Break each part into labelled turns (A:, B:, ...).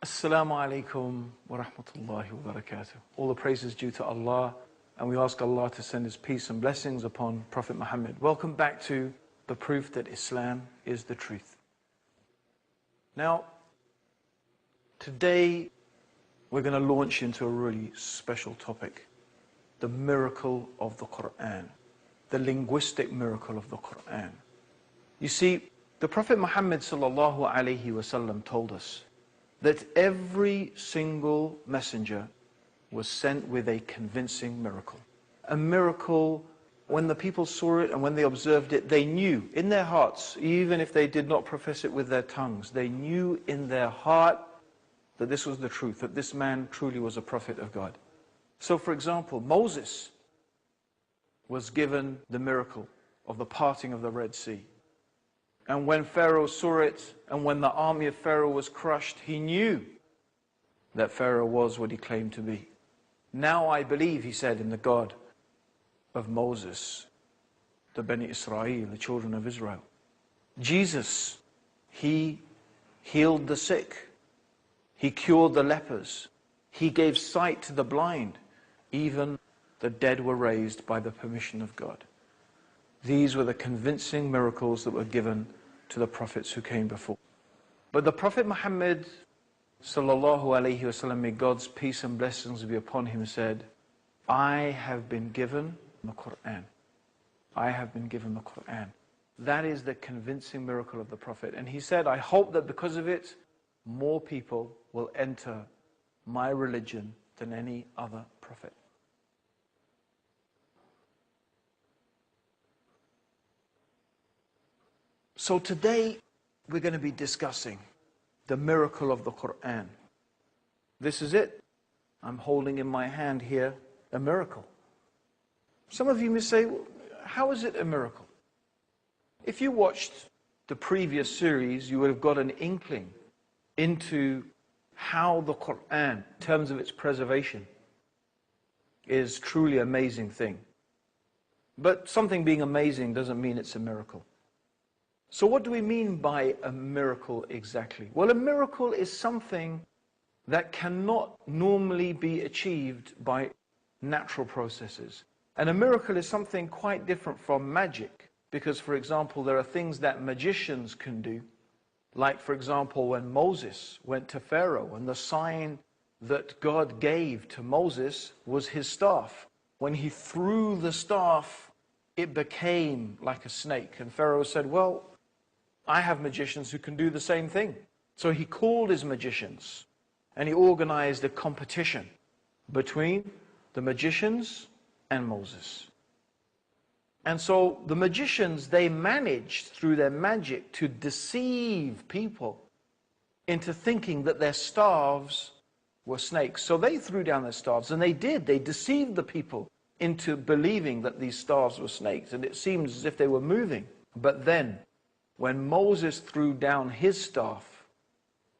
A: Assalamu alaikum wa rahmatullahi wa barakatuh. All the praise is due to Allah, and we ask Allah to send His peace and blessings upon Prophet Muhammad. Welcome back to the proof that Islam is the truth. Now, today we're going to launch into a really special topic, the miracle of the Quran, the linguistic miracle of the Quran. You see, the Prophet Muhammad sallallahu alaihi wasallam told us that every single messenger was sent with a convincing miracle. A miracle, when the people saw it and when they observed it, they knew in their hearts, even if they did not profess it with their tongues, they knew in their heart that this was the truth, that this man truly was a prophet of God. So for example, Moses was given the miracle of the parting of the Red Sea. And when Pharaoh saw it, and when the army of Pharaoh was crushed, he knew that Pharaoh was what he claimed to be. Now I believe, he said, in the God of Moses, the Bani Israel, the children of Israel. Jesus, he healed the sick. He cured the lepers. He gave sight to the blind. Even the dead were raised by the permission of God. These were the convincing miracles that were given to the prophets who came before. But the Prophet Muhammad sallallahu alaihi wasallam, may God's peace and blessings be upon him, said, I have been given the Quran. I have been given the Quran. That is the convincing miracle of the Prophet. And he said, I hope that because of it, more people will enter my religion than any other prophet. So today we're going to be discussing the miracle of the Quran. This is it. I'm holding in my hand here a miracle. Some of you may say, well, how is it a miracle? If you watched the previous series, you would have got an inkling into how the Quran, in terms of its preservation, is truly an amazing thing. But something being amazing doesn't mean it's a miracle. So what do we mean by a miracle exactly? Well, a miracle is something that cannot normally be achieved by natural processes. And a miracle is something quite different from magic. Because, for example, there are things that magicians can do. Like, for example, when Moses went to Pharaoh, and the sign that God gave to Moses was his staff. When he threw the staff, it became like a snake. And Pharaoh said, well, I have magicians who can do the same thing. So he called his magicians and he organized a competition between the magicians and Moses. And so the magicians, they managed through their magic to deceive people into thinking that their staves were snakes. So they threw down their staves, and they did. They deceived the people into believing that these staves were snakes, and it seemed as if they were moving. But then, when Moses threw down his staff,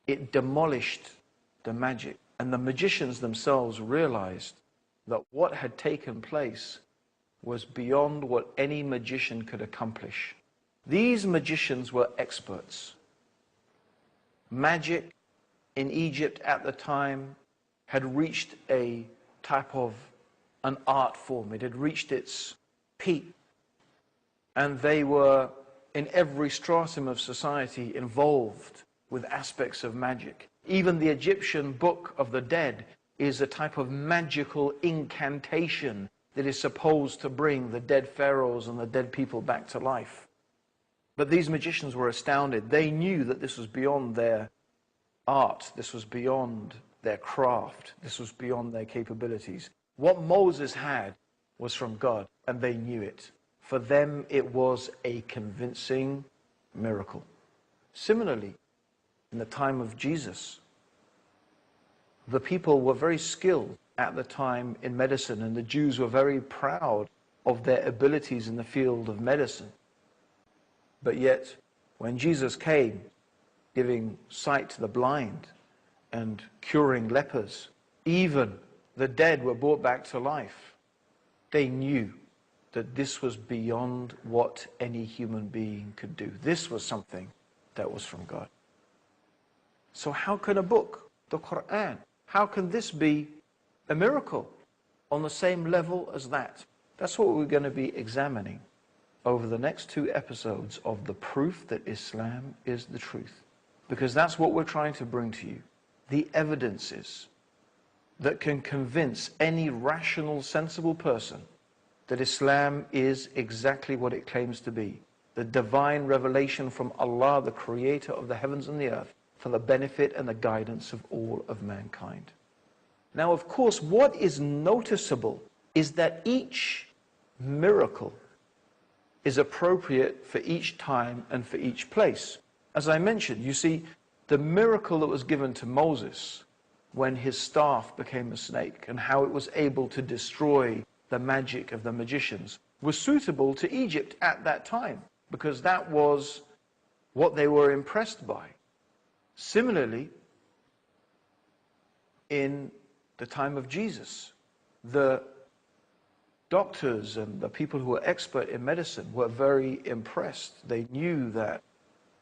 A: it demolished the magic. And the magicians themselves realized that what had taken place was beyond what any magician could accomplish. These magicians were experts. Magic in Egypt at the time had reached a type of an art form. It had reached its peak. And they were in every stratum of society involved with aspects of magic. Even the Egyptian Book of the Dead is a type of magical incantation that is supposed to bring the dead pharaohs and the dead people back to life. But these magicians were astounded. They knew that this was beyond their art. This was beyond their craft. This was beyond their capabilities. What Moses had was from God, and they knew it. For them, it was a convincing miracle. Similarly, in the time of Jesus, the people were very skilled at the time in medicine, and the Jews were very proud of their abilities in the field of medicine. But yet, when Jesus came, giving sight to the blind and curing lepers, even the dead were brought back to life, they knew that this was beyond what any human being could do. This was something that was from God. So how can a book the Quran. How can this be a miracle on the same level as that? That's what we're going to be examining over the next 2 episodes of the proof that Islam is the truth. Because that's what we're trying to bring to you. The evidences that can convince any rational, sensible person that Islam is exactly what it claims to be. The divine revelation from Allah, the creator of the heavens and the earth, for the benefit and the guidance of all of mankind. Now, of course, what is noticeable is that each miracle is appropriate for each time and for each place. As I mentioned, you see, the miracle that was given to Moses when his staff became a snake and how it was able to destroy the magic of the magicians was suitable to Egypt at that time, because that was what they were impressed by. Similarly, in the time of Jesus, the doctors and the people who were expert in medicine were very impressed. They knew that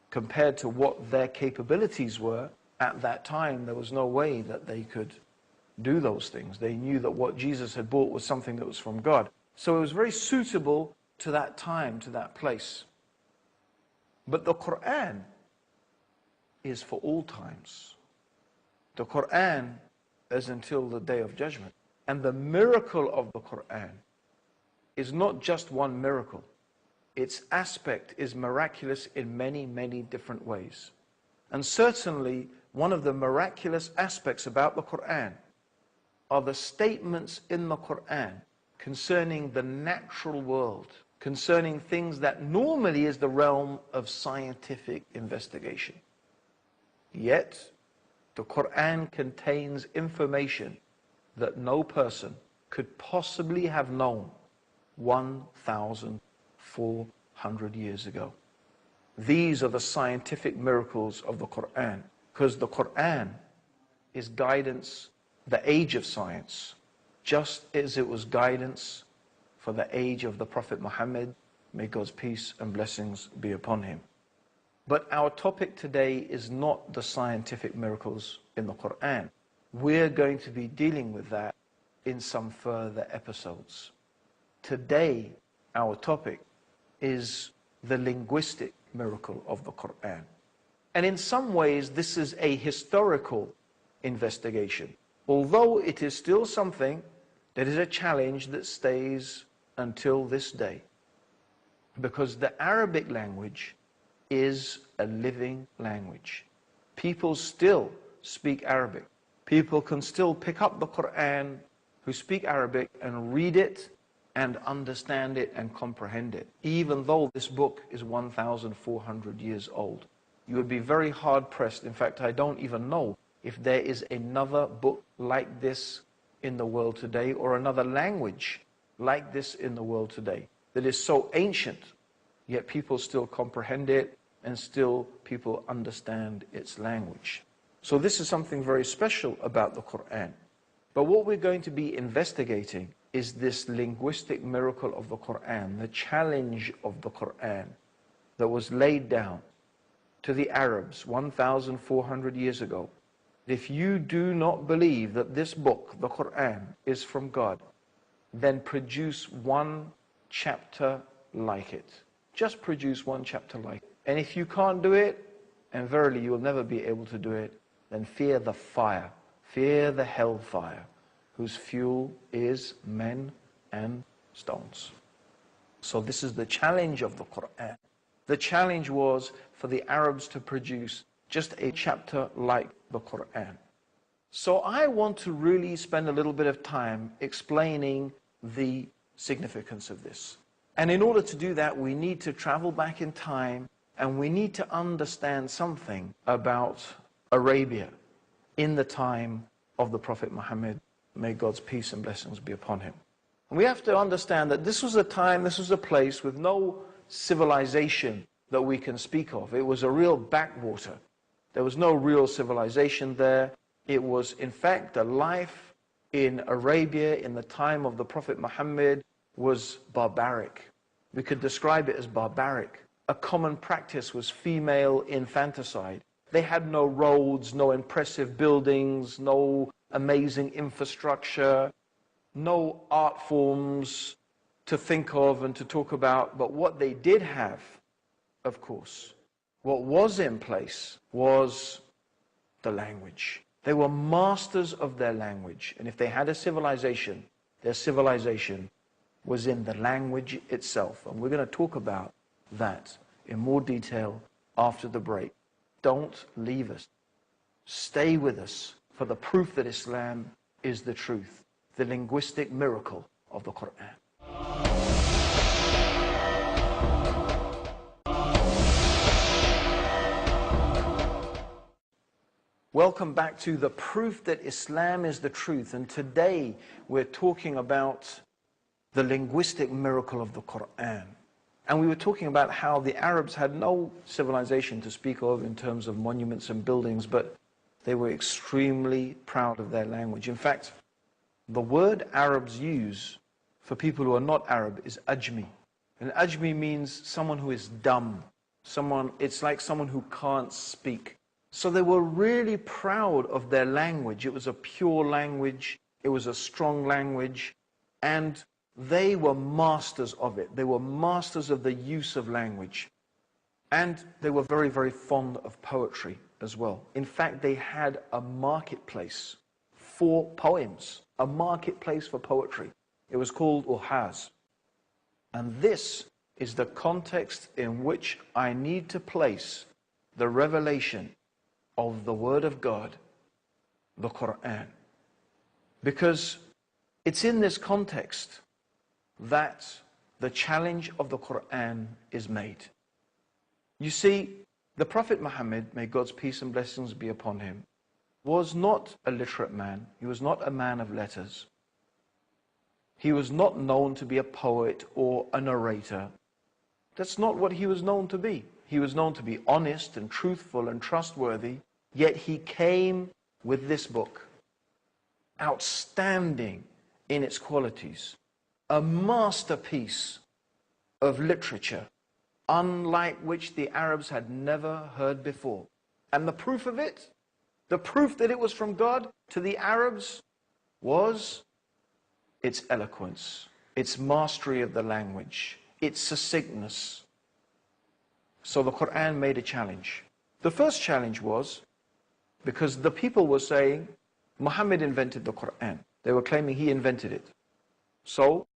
A: compared to what their capabilities were at that time, there was no way that they could do those things. They knew that what Jesus had brought was something that was from God. So it was very suitable to that time, to that place. But the Quran is for all times. The Quran is until the Day of Judgment. And the miracle of the Quran is not just one miracle. Its aspect is miraculous in many, many different ways. And certainly, one of the miraculous aspects about the Quran are the statements in the Quran concerning the natural world, concerning things that normally is the realm of scientific investigation. Yet, the Quran contains information that no person could possibly have known 1,400 years ago. These are the scientific miracles of the Quran, because the Quran is guidance, the age of science, just as it was guidance for the age of the Prophet Muhammad, may God's peace and blessings be upon him. But our topic today is not the scientific miracles in the Quran. We're going to be dealing with that in some further episodes. Today, our topic is the linguistic miracle of the Quran. And in some ways, this is a historical investigation, although it is still something that is a challenge that stays until this day. Because the Arabic language is a living language. People still speak Arabic. People can still pick up the Quran who speak Arabic and read it and understand it and comprehend it, even though this book is 1,400 years old. You would be very hard-pressed. In fact, I don't even know if there is another book like this in the world today, or another language like this in the world today, that is so ancient, yet people still comprehend it and still people understand its language. So this is something very special about the Quran. But what we're going to be investigating is this linguistic miracle of the Quran, the challenge of the Quran that was laid down to the Arabs 1,400 years ago. If you do not believe that this book, the Quran, is from God, then produce one chapter like it. Just produce one chapter like it. And if you can't do it, and verily you will never be able to do it, then fear the fire, fear the hellfire, whose fuel is men and stones. So this is the challenge of the Quran. The challenge was for the Arabs to produce just a chapter like the Quran. So I want to really spend a little bit of time explaining the significance of this. And in order to do that, we need to travel back in time, and we need to understand something about Arabia in the time of the Prophet Muhammad. May God's peace and blessings be upon him. And we have to understand that this was a time, this was a place with no civilization that we can speak of. It was a real backwater. There was no real civilization there. It was, in fact, the life in Arabia in the time of the Prophet Muhammad was barbaric. We could describe it as barbaric. A common practice was female infanticide. They had no roads, no impressive buildings, no amazing infrastructure, no art forms to think of and to talk about. But what they did have, of course, what was in place was the language. They were masters of their language. And if they had a civilization, their civilization was in the language itself. And we're going to talk about that in more detail after the break. Don't leave us. Stay with us for the proof that Islam is the truth, the linguistic miracle of the Quran. Welcome back to the proof that Islam is the truth. And today we're talking about the linguistic miracle of the Quran. And we were talking about how the Arabs had no civilization to speak of in terms of monuments and buildings, but they were extremely proud of their language. In fact, the word Arabs use for people who are not Arab is ajmi. And ajmi means someone who is dumb. It's like someone who can't speak. So they were really proud of their language. It was a pure language. It was a strong language. And they were masters of it. They were masters of the use of language. And they were very, very fond of poetry as well. In fact, they had a marketplace for poems, a marketplace for poetry. It was called Uhaz. And this is the context in which I need to place the revelation of the Word of God, the Quran. Because it's in this context that the challenge of the Quran is made. You see, the Prophet Muhammad, may God's peace and blessings be upon him, was not a literate man. He was not a man of letters. He was not known to be a poet or a narrator. That's not what he was known to be. He was known to be honest and truthful and trustworthy, yet he came with this book, outstanding in its qualities, a masterpiece of literature, unlike which the Arabs had never heard before. And the proof of it, the proof that it was from God to the Arabs, was its eloquence, its mastery of the language, its succinctness. So the Quran made a challenge. The first challenge was because the people were saying, Muhammad invented the Quran. They were claiming he invented it. So